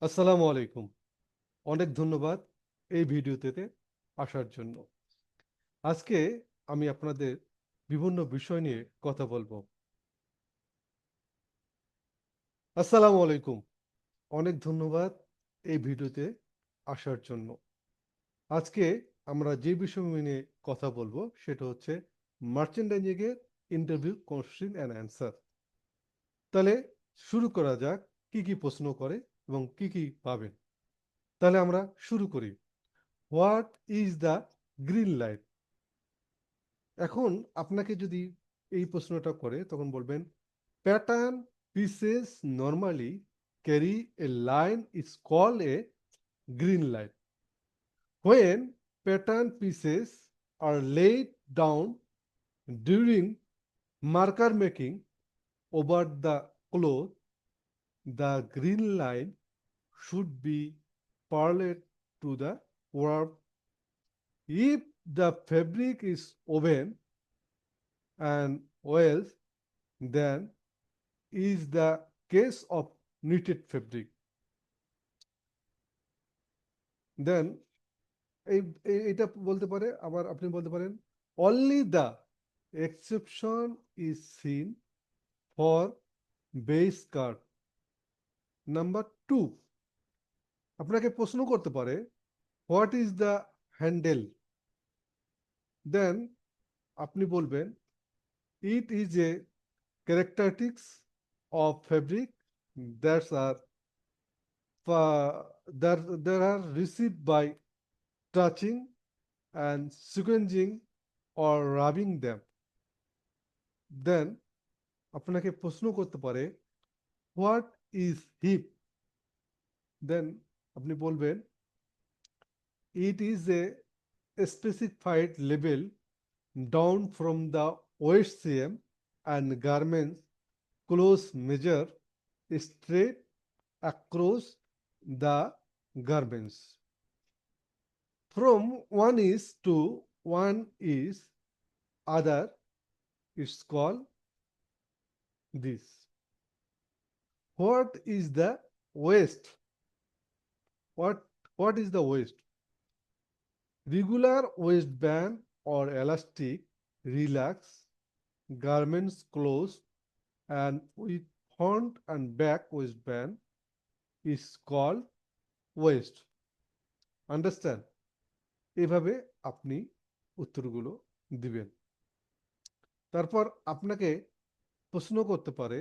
আসসালামু আলাইকুম। অনেক ধন্যবাদ এই ভিডিওতে আসার জন্য। আজকে আমি আপনাদের বিভিন্ন বিষয় নিয়ে কথা বলবো। আসসালামু আলাইকুম। অনেক ধন্যবাদ এই ভিডিওতে আসার জন্য। আজকে আমরা যে বিষয় নিয়ে কথা বলবো সেটা হচ্ছে মার্চেন্ডাইজিং এর ইন্টারভিউ কোশ্চেন অ্যান্ড অ্যান্সার। তাহলে শুরু করা যাক, কি কি প্রশ্ন করে এবং কি কি পাবেন। তাহলে আমরা শুরু করি। What is the green light? এখন আপনাকে যদি এই প্রশ্নটা করে তখন বলবেন pattern pieces normally carry a line is call a green line. When pattern pieces are laid down during marker making over the cloth, the green line should be parallel to the warp. If the fabric is woven and wells, then is the case of knitted fabric. Then এটা বলতে পারে, আবার আপনি বলতে পারেন only the exception is seen for base skirt. Number 2, আপনাকে প্রশ্ন করতে পারে what is the handle? Then আপনি বলবেন it is a characteristics of fabric that's are that are received by touching and sequencing or rubbing them. Then আপনাকে প্রশ্ন করতে পারে হোয়াট ইজ হিপ? দেন আপনি বলবেন it is A specified level down from the waist seam and garments close measure straight across the garments. From one is to one is other, it's called this. What is the waist? What what is the waist? Regular waistband or elastic, relax, garments closed and with front and back waistband is called waist. Understand? এভাবে আপনি উত্তরগুলো দিবেন। তারপর আপনাকে প্রশ্ন করতে পারে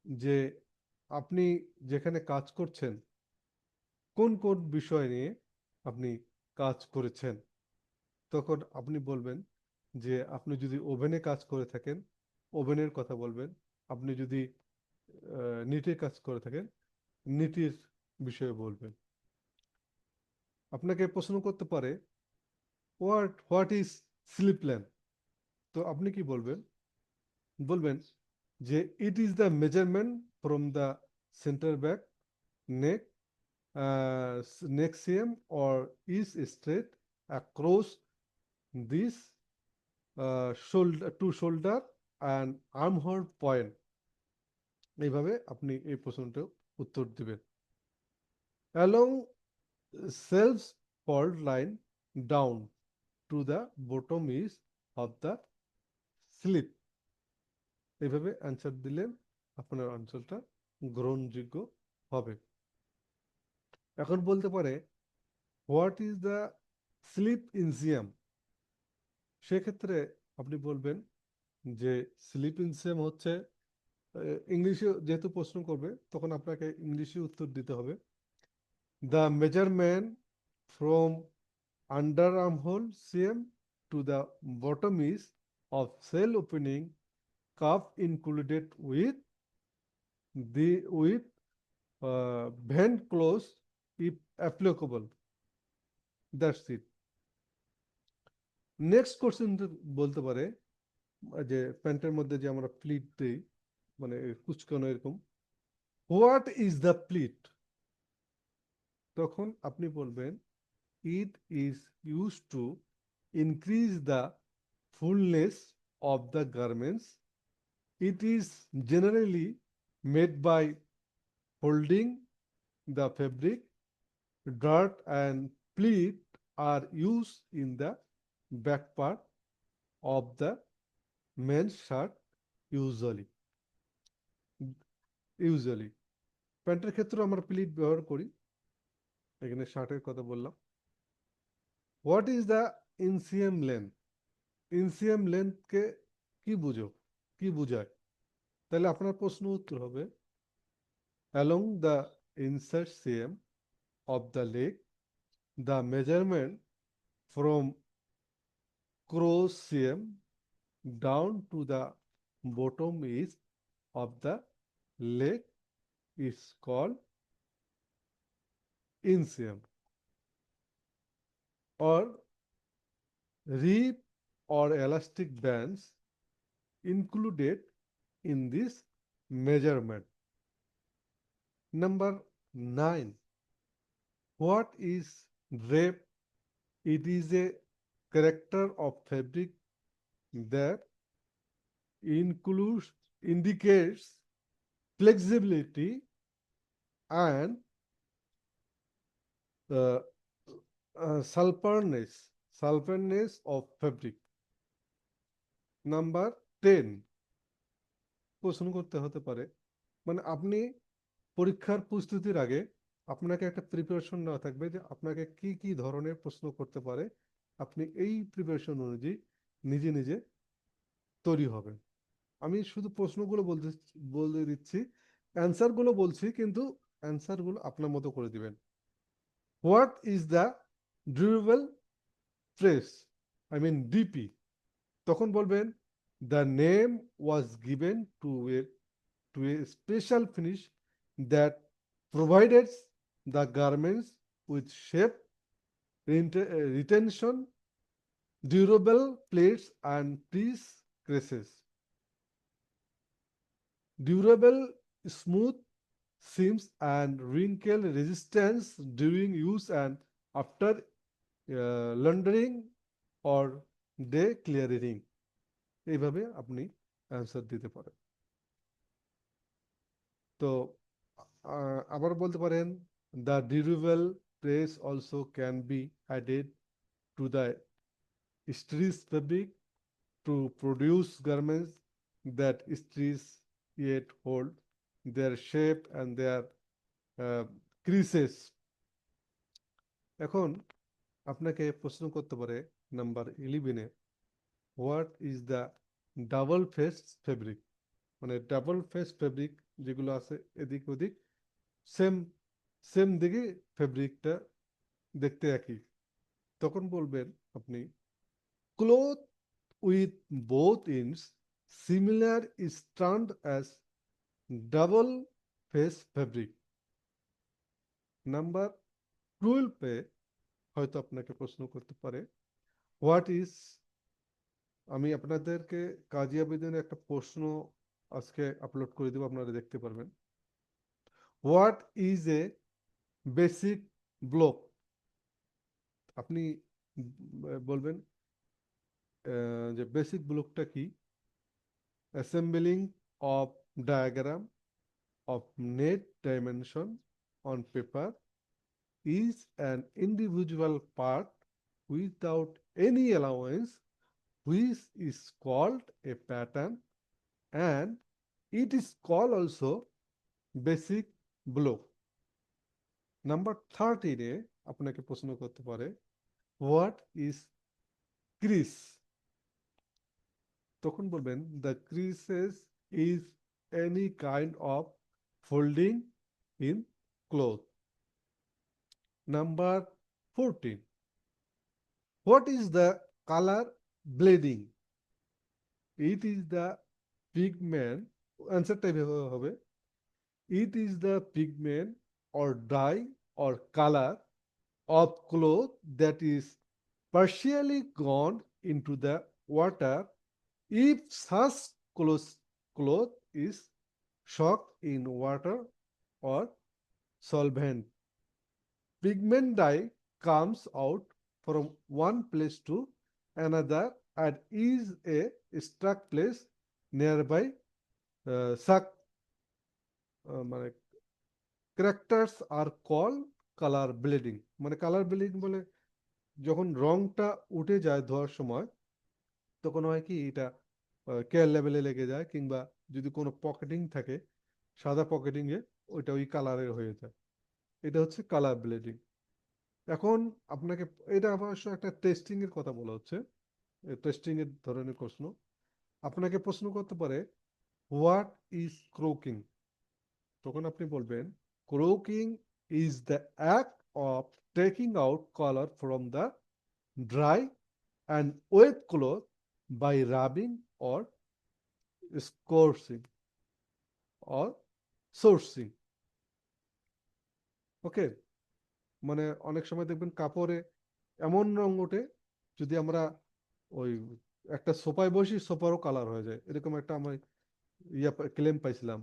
যে আপনি যেখানে কাজ করছেন কোন কোন বিষয় নিয়ে আপনি কাজ করেছেন। তখন আপনি বলবেন যে আপনি যদি ওভেনে কাজ করে থাকেন ওভেনের কথা বলবেন, আপনি যদি নিটের কাজ করে থাকেন নিটির বিষয়ে বলবেন। আপনাকে প্রশ্ন করতে পারে হোয়াট ইজ স্লিপ লেন্থ? তো আপনি কি বলবেন? বলবেন যে it is the measurement from the centre back neck neck seam or is straight across this shoulder to shoulder and armhole point. এইভাবে আপনি এই প্রশ্নটার উত্তর দিবেন। along self fault line down to the bottom is of the slip. এইভাবে answer দিলেন আপনার অঞ্চলটা গ্রহণযোগ্য হবে। এখন বলতে পারে হোয়াট ইজ দ্য স্লিপ ইনজিয়াম? সেক্ষেত্রে আপনি বলবেন যে স্লিপ ইনজিয়াম হচ্ছে, ইংলিশে যেহেতু প্রশ্ন করবে তখন আপনাকে ইংলিশে উত্তর দিতে হবে। The measurement from under armhole CM to the bottom is of cell opening cuff included with vent close if applicable. That's it. Next question বলতে পারে যে প্যান্টের মধ্যে যে আমরা প্লিট দিই, মানে কুচকানো এরকম, হোয়াট ইজ দ্য প্লিট? তখন আপনি বলবেন it is use to increase the fullness of the garments. It is generally made by holding the fabric, dirt and pleat are used in the back part of the men's shirt usually. Usually. প্যান্টের ক্ষেত্রেও আমরা pleat ব্যবহার করি, এখানে শার্টের কথা বললাম। What is the inseam length? Inseam লেন্থকে কি বুঝো, কি বুঝায়? তাহলে আপনার প্রশ্ন উত্তর হবে along the insert seam of the leg, the measurement from crotch seam down to the bottom edge of the leg is called inseam, or rib or elastic bands included in this measurement. Number 9. What is drape? It is a character of fabric that indicates flexibility and uh, sulfurness of fabric. Number 10. প্রশ্ন করতে হতে পারে, মানে আপনি পরীক্ষার প্রস্তুতির আগে আপনাকে একটা প্রিপারেশন নেওয়া থাকবে যে আপনাকে কি কি ধরনের প্রশ্ন করতে পারে, আপনি এই প্রিপারেশন অনুযায়ী নিজে নিজে তৈরি হবেন। আমি শুধু প্রশ্নগুলো বলে দিচ্ছি, অ্যান্সারগুলো বলছি, কিন্তু অ্যান্সারগুলো আপনার মতো করে দিবেন। What is the durable press, I mean DP? তখন বলবেন the name was given to a special finish that provided the garments with shape, retention, durable plates and piece creases. Durable, smooth seams and wrinkle resistance during use and after laundering or day clearing. এইভাবে আপনি answer দিতে পারেন। তো আবার বলতে পারেন the durable press also can be added to the stretch fabric to produce garments that stretch yet hold their shape and their creases. এখন আপনাকে প্রশ্ন করতে পারে নাম্বার 11-এ, what is the double face fabric? মানে ডাবল ফেস ফেব্রিক যেগুলো আছে এদিক ওদিক সেম সেম দিকে ফেব্রিকটা দেখতে একই, তখন বলবেন আপনি cloth with both ends similar is termed as double face fabric. Number 12-এ হয়তো আপনাকে প্রশ্ন করতে পারে হোয়াট ইজ, আমি আপনাদেরকে কাজী আবেদনে একটা প্রশ্ন আজকে আপলোড করে দেবো, আপনারা দেখতে পারবেন। What is a basic block? আপনি বলবেন যে বেসিক ব্লকটা কি? Assembling of diagram of net dimension on paper is an individual part without any allowance, which is called a pattern, and it is called also basic block. Number 13-এ আপনাকে প্রশ্ন করতে পারে what is crease? তখন বলবেন the creases is any kind of folding in cloth. Number 14, what is the color bleeding? It is the pigment, অ্যান্সারটা এভাবে হবে, it is the pigment or dye or color of cloth that is partially gone into the water if such cloth is soaked in water or solvent. Pigment dye comes out from one place to another and is a stuck place nearby suck মানে characters আর call colour bleeding, মানে colour bleeding বলে যখন রংটা উঠে যায় ধোয়ার সময় তখন হয় কি এটা কেয়ার লেভেলে লেগে যায়, কিংবা যদি কোনো পকেটিং থাকে সাদা পকেটিং এ ওইটা ওই কালারের হয়ে যায়। এটা হচ্ছে কালার ব্লিডিং। এখন আপনাকে, এটা অবশ্য একটা টেস্টিং এর কথা বলা হচ্ছে, টেস্টিং এর ধরনের প্রশ্ন। আপনাকে প্রশ্ন করতে পারে হোয়াট ইজ ক্রোকিং, তখন আপনি বলবেন crocking is the act of taking out colour from the dry and wet cloth by rubbing or scourging or sourcing. ওকে, মানে অনেক সময় দেখবেন কাপড়ে এমন রং ওঠে, যদি আমরা ওই একটা সোফায় বসি সোফারও কালার হয়ে যায়, এরকম একটা আমি ক্লেম পাইছিলাম।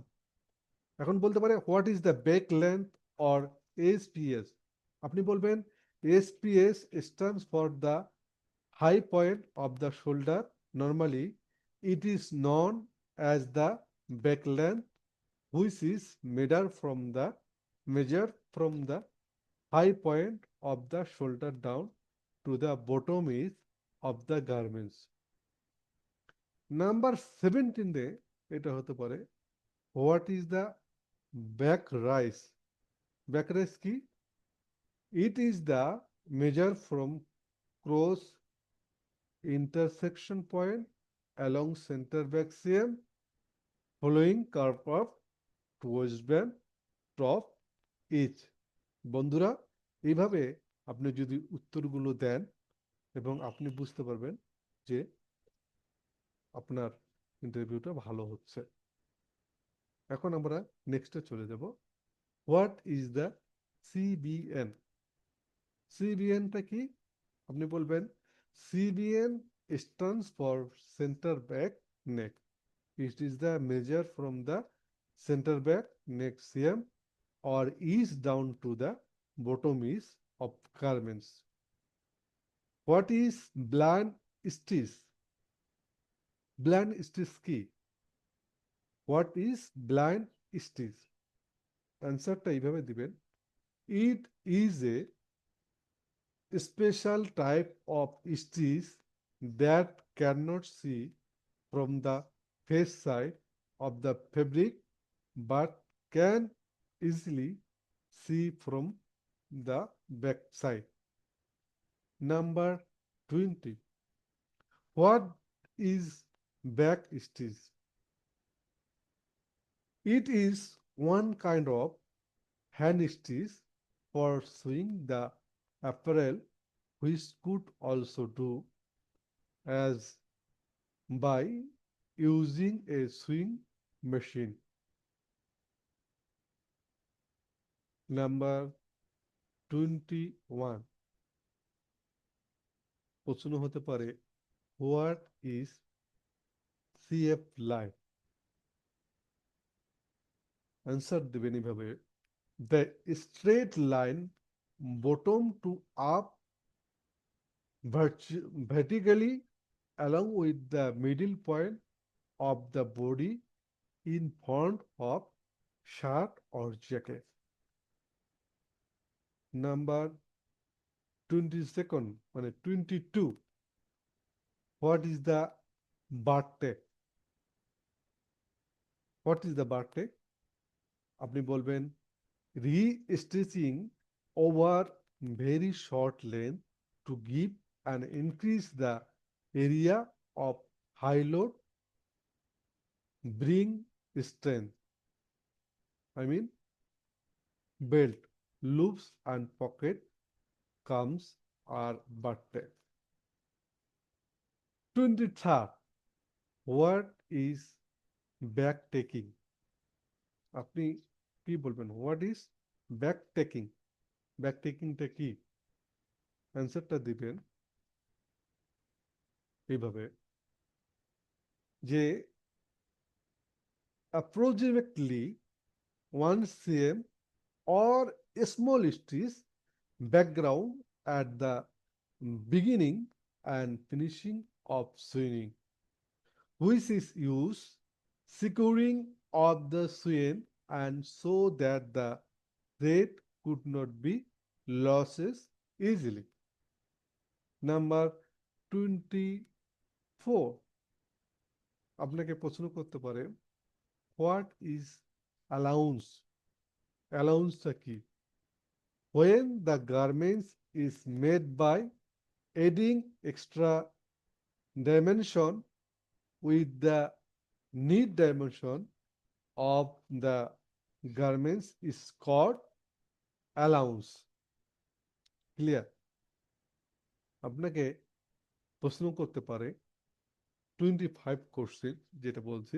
এখন বলতে পারে what is the back length or SPS, আপনি বলবেন SPS stands for the high point of the shoulder. Normally, it is known as the back length, which is measured from the high point of the shoulder down to the bottom edge of the garments. Number 17 এ এটা হতে পারে what is the back rise? Back rise কি? It is the measure from cross intersection point along center back seam following curve of waistband top edge. বন্ধুরা, এইভাবে আপনি যদি উত্তরগুলো দেন এবং আপনি বুঝতে পারবেন যে আপনার ইন্টারভিউটা ভালো হচ্ছে। এখন আমরা নেক্সটে চলে যাব। What is the CBN? সিবিএনটা কি? আপনি বলবেন CBN stands for center back neck. It is the measure from the center back neck seam or ease down to the bottom ease of garments. What is blind stitch? Blind stitch কি? What is blind stitch? অ্যান্সারটা এইভাবে দিবেন, it is a special type of stitch that cannot see from the face side of the fabric but can easily see from the back side. Number 20. What is back stitch? It is one kind of hand stitch for sewing the apparel, which could also do as by using a sewing machine. Number 21. প্রশ্ন হতে পারে what is CF line? Answer দেবেন এইভাবে, the straight line bottom to up vertically along with the middle point of the body in front of shirt or jacket. Number 22nd, মানে 22. What is the birthday? What is the birthday? আপনি বলবেন re-stitching over very short length to give and increase the area of high load, bring strength. I mean, belt, loops and pocket comes are birthday. 23rd. What is back taking? আপনি কি বলবেন, what is back taking? Back টেকিংটা কি? অ্যান্সারটা দিবেন এইভাবে যে approximately 1 cm or a small stitch background at the beginning and finishing of sewing, which is used securing of the seam and so that the that could not be losses easily. Number 24, আপনাকে প্রশ্ন করতে পারে what is allowance, অ্যালাউন্সটা কি? when the garments is made by adding extra dimension with the need dimension of the garments is called allowance. Clear? আপনাকে প্রশ্ন করতে পারে 25 কোর্সের, যেটা বলছি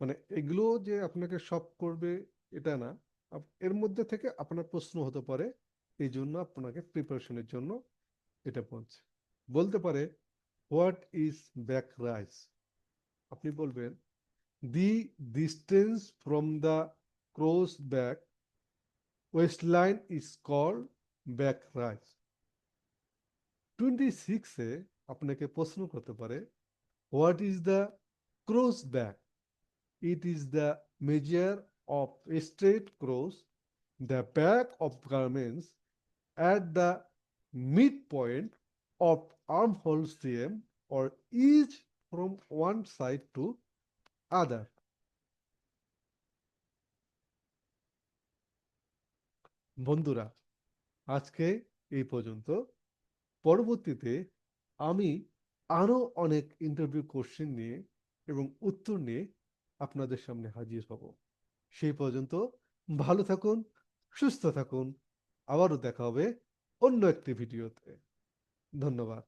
মানে এগুলো যে আপনাকে সব করবে এটা না, এর মধ্যে থেকে আপনার প্রশ্ন হতে পারে, এই জন্য আপনাকে প্রিপারেশনের জন্য এটা বলছে। বলতে পারে হোয়াট ইজ ব্যাক রাইজ, আপনি বলবেন the distance from the cross back waist line is called back rise. 26-এ আপনাকে প্রশ্ন করতে পারে what is the cross back, it is the measure of a straight cross, the back of garments at the midpoint of armhole seam or each from one side to other. বন্ধুরা, আজকে এই পর্যন্ত। পরবর্তীতে আমি আরো অনেক ইন্টারভিউ কোশ্চেন নিয়ে এবং উত্তর নিয়ে আপনাদের সামনে হাজির হব। সেই পর্যন্ত ভালো থাকুন, সুস্থ থাকুন। আবারও দেখা হবে অন্য একটি ভিডিওতে। ধন্যবাদ।